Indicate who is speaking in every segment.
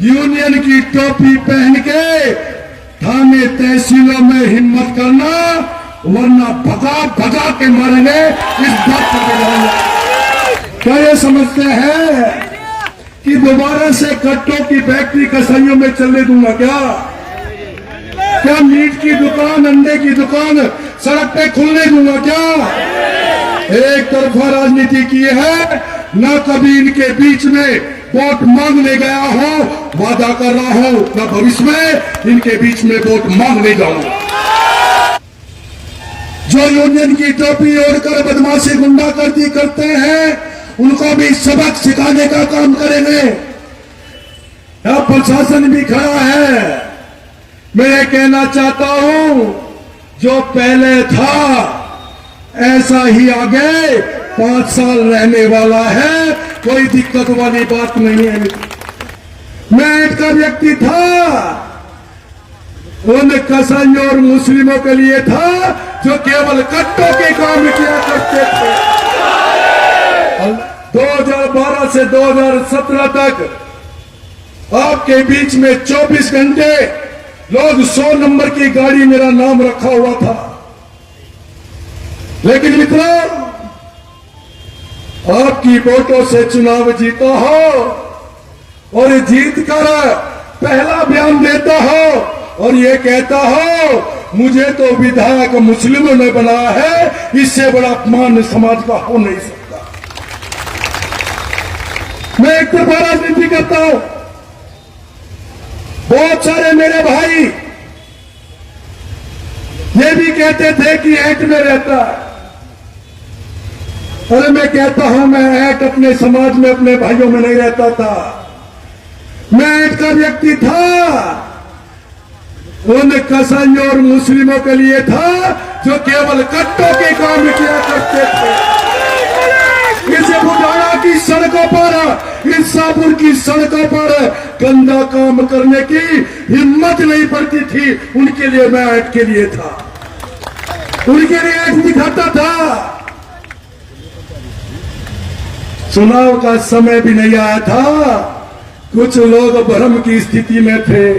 Speaker 1: Union की टोपी पहन के थाने तहसीलों में हिम्मत करना, वरना भगा भगा के मारेंगे। इस बात पर क्या ये समझते हैं कि दोबारा से कट्टों की फैक्ट्री कसाईयों में चलने दूंगा? क्या मीट की दुकान, अंडे की दुकान सड़क पे खुलने दूंगा? क्या एक तरफा राजनीति की है, न कभी इनके बीच में वोट मांगने गया हो, वादा कर रहा हूं न भविष्य में इनके बीच में वोट मांगने जाऊंगा। जो यूनियन की टोपी ओढ़कर बदमाशी गुंडागर्दी करते हैं उनको भी सबक सिखाने का काम करेंगे। यहां प्रशासन भी खड़ा है। मैं ये कहना चाहता हूं, जो पहले था ऐसा ही आगे 5 साल रहने वाला है, कोई दिक्कत वाली बात नहीं है। मैं एक का व्यक्ति था, उन कसाईयों और मुस्लिमों के लिए था जो केवल कट्टों के काम किया करते थे। 2012 से 2017 तक आपके बीच में 24 घंटे लोग 100 नंबर की गाड़ी मेरा नाम रखा हुआ था। लेकिन मित्रों, आपकी वोटों से चुनाव जीता हो और जीतकर पहला बयान देता हो और ये कहता हो मुझे तो विधायक मुस्लिमों ने बनाया है, इससे बड़ा अपमान समाज का हो नहीं सकता। मैं एक तरफा राजनीति करता हूं। बहुत सारे मेरे भाई ये भी कहते थे कि ऐट में रहता है। अरे मैं कहता हूं, मैं ऐट अपने समाज में अपने भाइयों में नहीं रहता था। मैं ऐट का व्यक्ति था, उन कसाईयों और मुस्लिमों के लिए था जो केवल कट्टों के काम किया करते थे। इस बुढ़ाना की सड़कों पर, इस शाहपुर की सड़कों पर गंदा काम करने की हिम्मत नहीं पड़ती थी, उनके लिए मैं ऐट के लिए था, उनके लिए ऐट दिखाता था। चुनाव का समय भी नहीं आया था, कुछ लोग भ्रम की स्थिति में थे।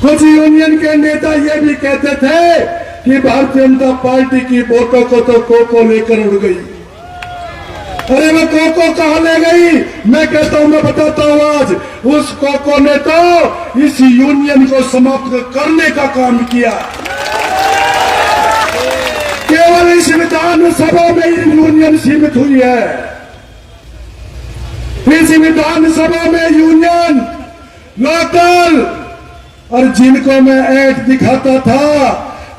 Speaker 1: कुछ यूनियन के नेता ये भी कहते थे कि भारतीय जनता पार्टी की वोटों को तो कोको लेकर उड़ गई। अरे वो कोको कहां ले गई? मैं कहता हूं, मैं बताता हूं आज, उस कोको ने तो इस यूनियन को समाप्त करने का काम किया। केवल इस विधानसभा में यूनियन सीमित हुई है। इस विधानसभा में यूनियन लोकल, और जिनको मैं ऐट दिखाता था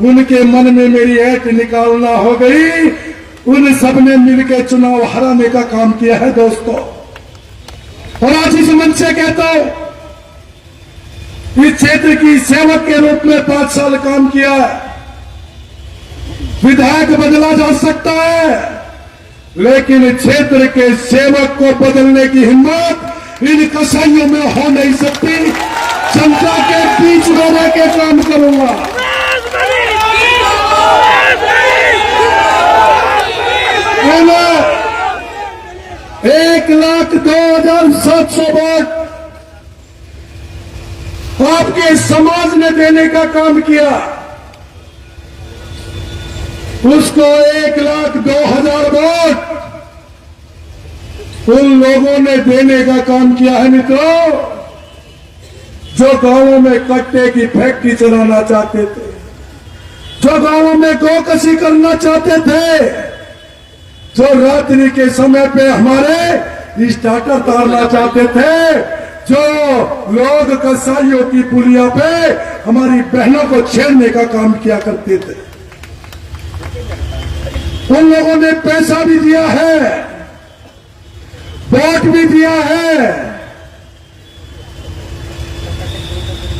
Speaker 1: उनके मन में मेरी ऐट निकालना हो गई। उन सब ने मिलकर चुनाव हराने का काम किया है दोस्तों। और आज इस मंच से कहता हूं, इस क्षेत्र की सेवक के रूप में 5 साल काम किया है। विधायक बदला जा सकता है, लेकिन क्षेत्र के सेवक को बदलने की हिम्मत इन कसाईयों में हो नहीं सकती। जनता के बीच में रह के काम करूंगा। बोलो 1,02,700 वोट आपके समाज ने देने का काम किया, उसको 1,02,000 वोट उन लोगों ने देने का काम किया है मित्रों जो गांवों में कट्टे की फैक्ट्री चलाना चाहते थे, जो गांवों में गौकशी करना चाहते थे, जो रात्रि के समय पे हमारे स्टार्टर तारना चाहते थे, जो लोग कसाईयों की पुलिया पे हमारी बहनों को छेड़ने का काम किया करते थे, उन लोगों ने पैसा भी दिया है, वोट भी दिया है।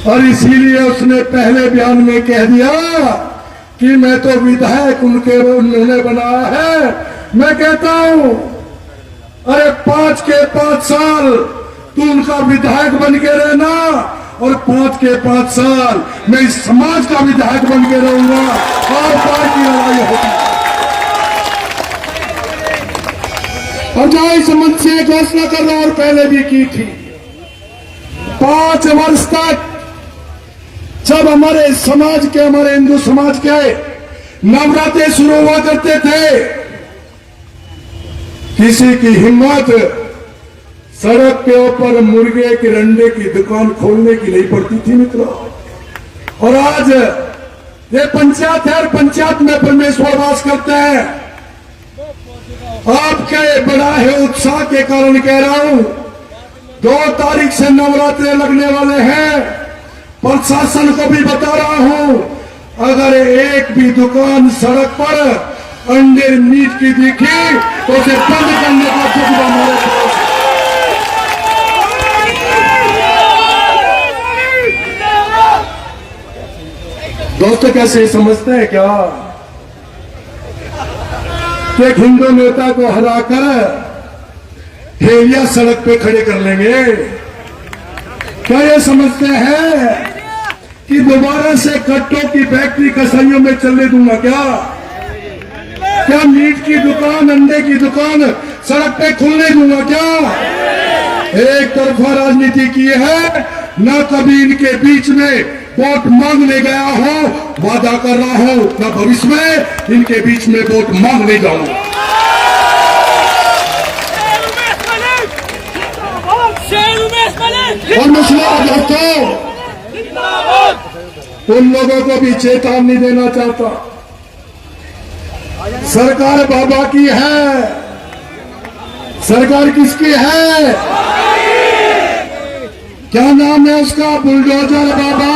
Speaker 1: और इसीलिए उसने पहले बयान में कह दिया कि मैं तो विधायक उन्होंने बनाया है। मैं कहता हूं, अरे 5 के 5 साल तू उनका विधायक बन के रहना और 5 के 5 साल मैं इस समाज का विधायक बन के रहूंगा और पार्टी लड़ाई होगी। और जो इस मंच से घोषणा कर रहा और पहले भी की थी, 5 वर्ष तक जब हमारे समाज के, हमारे हिंदू समाज के नवरात्रे शुरू हुआ करते थे, किसी की हिम्मत सड़क के ऊपर मुर्गे के अंडे की दुकान खोलने की नहीं पड़ती थी मित्रों। और आज ये पंचायत है और पंचायत में परमेश्वर वास करते हैं। आपके बड़ा है उत्साह के कारण कह रहा हूं, 2 तारीख से नवरात्रे लगने वाले हैं। प्रशासन को भी बता रहा हूं, अगर एक भी दुकान सड़क पर अंडे मीट की दिखी तो उसे बंद करने का जज्बा हमारे पास है। दोस्तों कैसे समझते हैं क्या कि एक हिंदू नेता को हराकर हेलिया सड़क पे खड़े कर लेंगे? क्या ये समझते हैं कि दोबारा से कट्टों की फैक्ट्री कसाईयों में चलने दूंगा क्या? क्या मीट की दुकान, अंडे की दुकान सड़क पे खुलने दूंगा क्या? एक तरफा राजनीति की है, न कभी इनके बीच में वोट मांगने गया हो, वादा कर रहा हूं न भविष्य में इनके बीच में वोट मांगने जाऊंगा। और मुसलमान दोस्तों, उन लोगों को भी चेतावनी देना चाहता, सरकार बाबा की है। सरकार किसकी है? क्या नाम है उसका? बुलडोजर बाबा।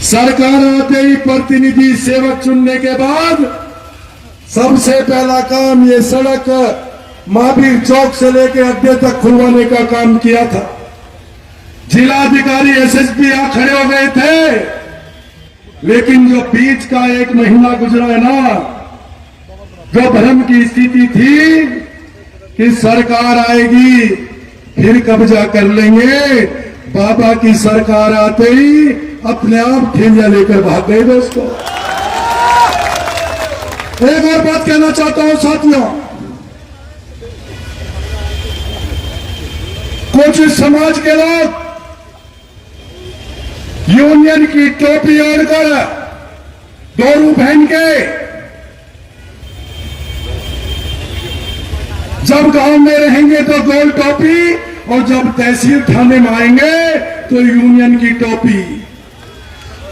Speaker 1: सरकार आते ही प्रतिनिधि सेवक चुनने के बाद सबसे पहला काम ये सड़क महावीर चौक से लेकर अड्डे तक खुलवाने का काम किया था। जिलाधिकारी, एसएसपी यहां खड़े हो गए थे, लेकिन जो बीच का 1 महीना गुजरा है ना, जो भ्रम की स्थिति थी कि सरकार आएगी फिर कब्जा कर लेंगे, बाबा की सरकार आते ही अपने आप ठेलिया लेकर भाग गए। दोस्तों एक और बात कहना चाहता हूं साथियों, कुछ समाज के लोग यूनियन की टोपी ओढ़कर, दोरू पहन के जब गांव में रहेंगे तो गोल टोपी, और जब तहसील थाने में आएंगे तो यूनियन की टोपी।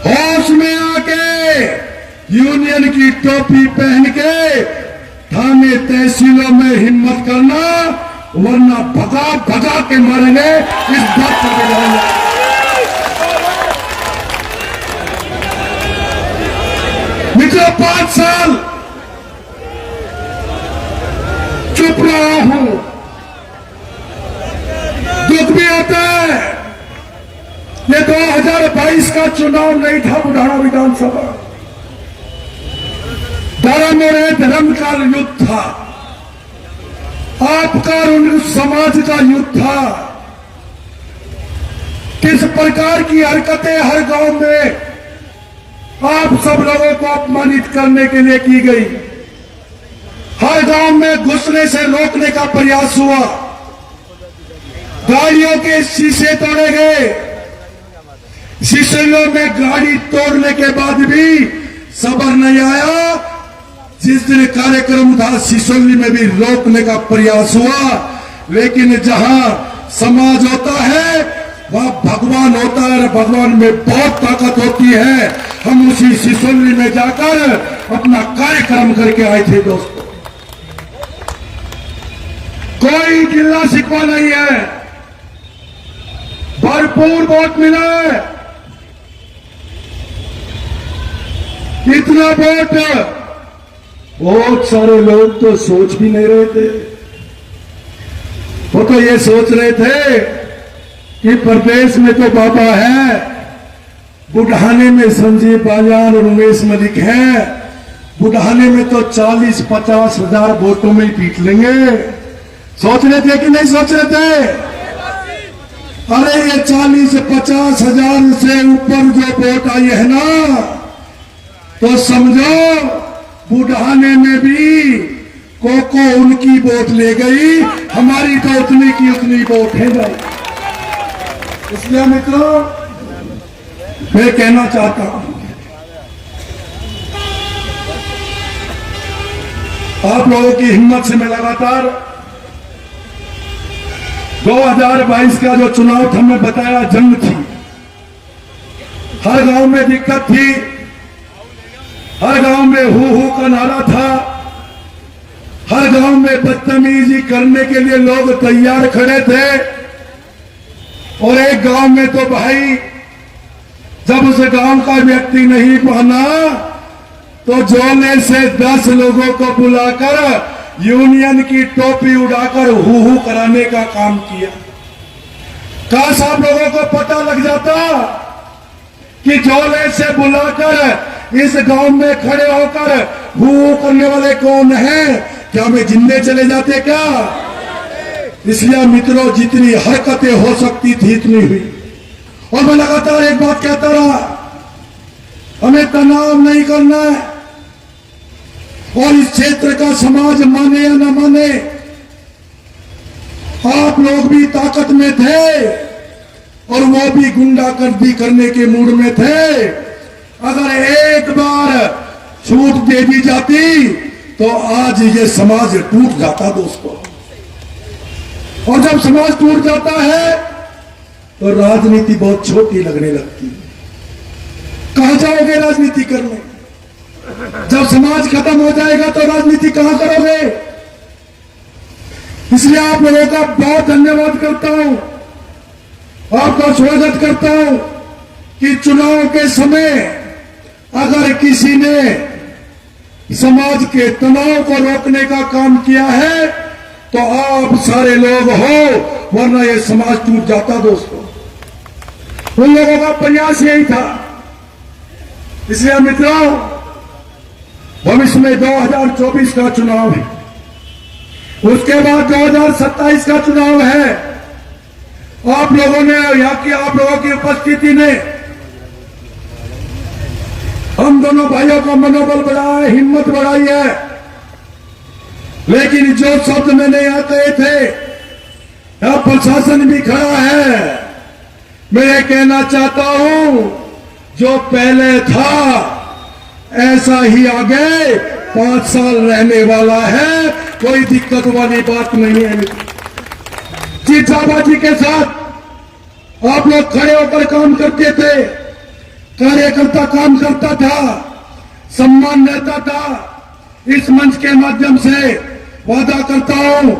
Speaker 1: होश में आके यूनियन की टोपी पहन के थाने तहसीलों में हिम्मत करना, वरना भगा भगा के मारेंगे, इस बात पर ध्यान रखना। मित्रों 5 साल चुप रहा हूं, दुख भी आता है। ये 2022 का चुनाव नहीं था बुढ़ाना विधानसभा, धर्म और धर्म का युद्ध था, आपका और उन समाज का युद्ध था। किस प्रकार की हरकतें हर गांव में आप सब लोगों को अपमानित करने के लिए की गई, हर गांव में घुसने से रोकने का प्रयास हुआ, गाड़ियों के शीशे तोड़े गए। शीशों में गाड़ी तोड़ने के बाद भी सब्र नहीं आया। जिस दिन कार्यक्रम था सिसोली में भी रोकने का प्रयास हुआ, लेकिन जहां समाज होता है वहां भगवान होता है, और भगवान में बहुत ताकत होती है। हम उसी सिसोली में जाकर अपना कार्यक्रम करके आए थे। दोस्तों कोई गिल्ला शिकवा नहीं है, भरपूर वोट मिला है। इतना वोट बहुत सारे लोग तो सोच भी नहीं रहे थे। वो तो ये सोच रहे थे कि प्रदेश में तो बाबा है, बुढ़ाने में संजीव बालियान और उमेश मलिक है, बुढ़ाने में तो 40-50 हजार वोटों में ही पीट लेंगे। सोच रहे थे कि नहीं सोच रहे थे? अरे ये 40-50 हजार से ऊपर जो वोट आई है ना, तो समझो बुढ़ाने में भी कोको उनकी वोट ले गई। हमारी तो उतनी की उतनी वोट है भाई। इसलिए मित्रों मैं कहना चाहता हूं, आप लोगों की हिम्मत से मैं लगातार 2022 का जो चुनाव था, मैं बताया जंग थी, हर गांव में दिक्कत थी, हर गांव में हु का नारा था, हर गांव में बदतमीजी करने के लिए लोग तैयार खड़े थे। और एक गांव में तो भाई जब उस गांव का व्यक्ति नहीं पहना तो जोले से 10 लोगों को बुलाकर यूनियन की टोपी उड़ाकर हु कराने का काम किया। काश आप लोगों को पता लग जाता कि जोले से बुलाकर इस गांव में खड़े होकर हु करने वाले कौन हैं, क्या हमें जिंदे चले जाते क्या? इसलिए मित्रों जितनी हरकतें हो सकती थी इतनी हुई। और मैं लगातार एक बात कहता रहा, हमें तनाव नहीं करना है। और इस क्षेत्र का समाज माने या न माने, आप लोग भी ताकत में थे और वो भी गुंडागर्दी करने के मूड में थे। अगर एक बार छूट दे दी जाती तो आज ये समाज टूट जाता दोस्तों। और जब समाज टूट जाता है तो राजनीति बहुत छोटी लगने लगती है। कहां जाओगे राजनीति करने? जब समाज खत्म हो जाएगा तो राजनीति कहां करोगे? इसलिए आप लोगों का बहुत धन्यवाद करता हूं, आपका स्वागत करता हूं कि चुनाव के समय अगर किसी ने समाज के तनाव को रोकने का काम किया है तो आप सारे लोग हो, वरना ये समाज टूट जाता दोस्तों। उन लोगों का प्रयास यही था। इसलिए मित्रों भविष्य में 2024 का चुनाव है, उसके बाद 2027 का चुनाव है। आप लोगों ने यहाँ की आप लोगों की उपस्थिति ने हम दोनों भाइयों का मनोबल बढ़ाया है, हिम्मत बढ़ाई है। लेकिन जो शब्द मैंने यहां कहे थे, यहां प्रशासन भी खड़ा है। मैं ये कहना चाहता हूं, जो पहले था ऐसा ही आगे 5 साल रहने वाला है, कोई दिक्कत वाली बात नहीं है। चिट्ठाबाजी के साथ आप लोग खड़े होकर काम करते थे, कार्यकर्ता काम करता था, सम्मान रहता था। इस मंच के माध्यम से वादा करता हूं,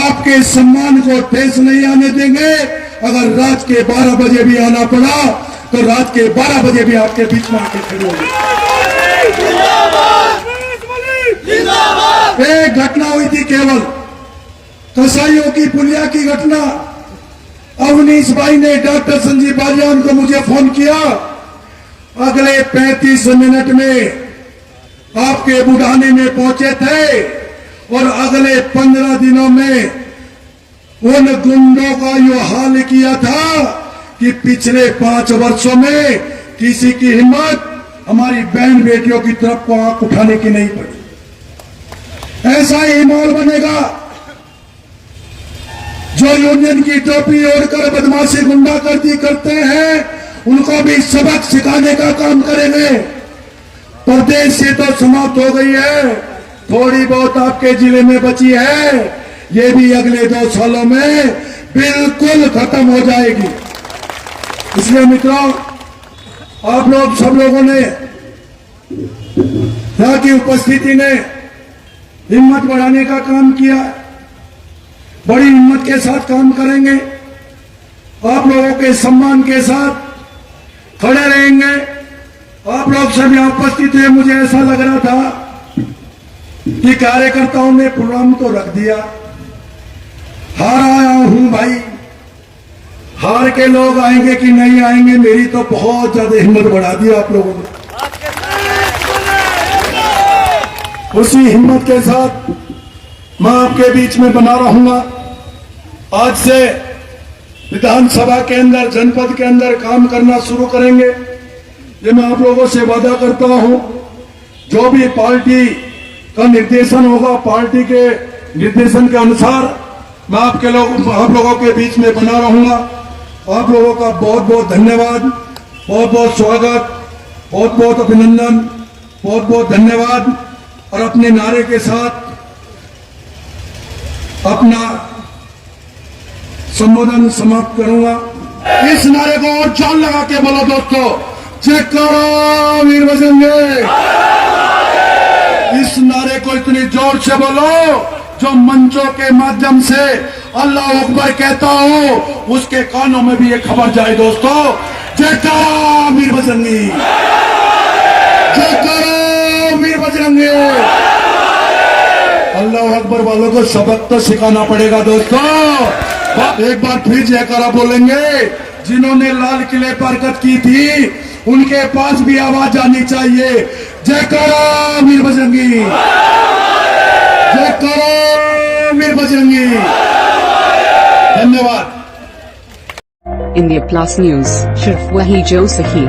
Speaker 1: आपके सम्मान को ठेस नहीं आने देंगे। अगर रात के 12 बजे भी आना पड़ा तो रात के 12 बजे भी आपके बीच में आके खड़े होंगे। एक घटना हुई थी केवल कसाईयों की पुलिया की घटना। अवनीश भाई ने डॉक्टर संजीव बालियान को मुझे फोन किया, अगले 35 मिनट में आपके बुढ़ाने में पहुंचे थे और अगले 15 दिनों में उन गुंडों का यो हाल किया था कि पिछले 5 वर्षों में किसी की हिम्मत हमारी बहन बेटियों की तरफ को आंख उठाने की नहीं पड़ी। ऐसा ही माहौल बनेगा। जो यूनियन की टोपी ओढ़कर बदमाशी गुंडागर्दी करते हैं उनको भी सबक सिखाने का काम करेंगे। प्रदेश से तो समाप्त हो गई है, थोड़ी बहुत आपके जिले में बची है, ये भी अगले 2 सालों में बिल्कुल खत्म हो जाएगी। इसलिए मित्रों आप लोग सब लोगों ने यहाँ की उपस्थिति ने हिम्मत बढ़ाने का काम किया। बड़ी हिम्मत के साथ काम करेंगे, आप लोगों के सम्मान के साथ खड़े रहेंगे। आप लोग सब यहाँ उपस्थित हैं, मुझे ऐसा लग रहा था कि कार्यकर्ताओं ने प्रोग्राम तो रख दिया, हार आया हूं भाई, हार के लोग आएंगे कि नहीं आएंगे, मेरी तो बहुत ज्यादा हिम्मत बढ़ा दी आप लोगों ने। उसी हिम्मत के साथ मैं आपके बीच में बना रहूंगा। आज से विधानसभा के अंदर, जनपद के अंदर काम करना शुरू करेंगे, ये मैं आप लोगों से वादा करता हूं। जो भी पार्टी का निर्देशन होगा, पार्टी के निर्देशन के अनुसार मैं आप लोगों के बीच में बना रहूंगा। आप लोगों का बहुत बहुत धन्यवाद, बहुत बहुत स्वागत, बहुत बहुत अभिनंदन, बहुत बहुत धन्यवाद। और अपने नारे के साथ अपना संबोधन समाप्त करूंगा। इस नारे को और जान लगा के बोलो दोस्तों, जयकारा वीर बजरंगी। इस नारे को इतनी जोर से बोलो जो मंचों के माध्यम से अल्लाह अकबर कहता हो उसके कानों में भी ये खबर जाए दोस्तों, जयकारा वीर बजरंगी, जयकारा वीर बजरंगी। अल्लाह अकबर वालों को सबक तो सिखाना पड़ेगा दोस्तों। एक बार फिर जयकारा बोलेंगे। जिन्होंने लाल किले पर हरकत की थी उनके पास भी आवाज आनी चाहिए, जयकारा वीर बजरंगी, जयकारा वीर बजरंगी। धन्यवाद।
Speaker 2: इंडिया प्लस न्यूज, सिर्फ वही जो सही।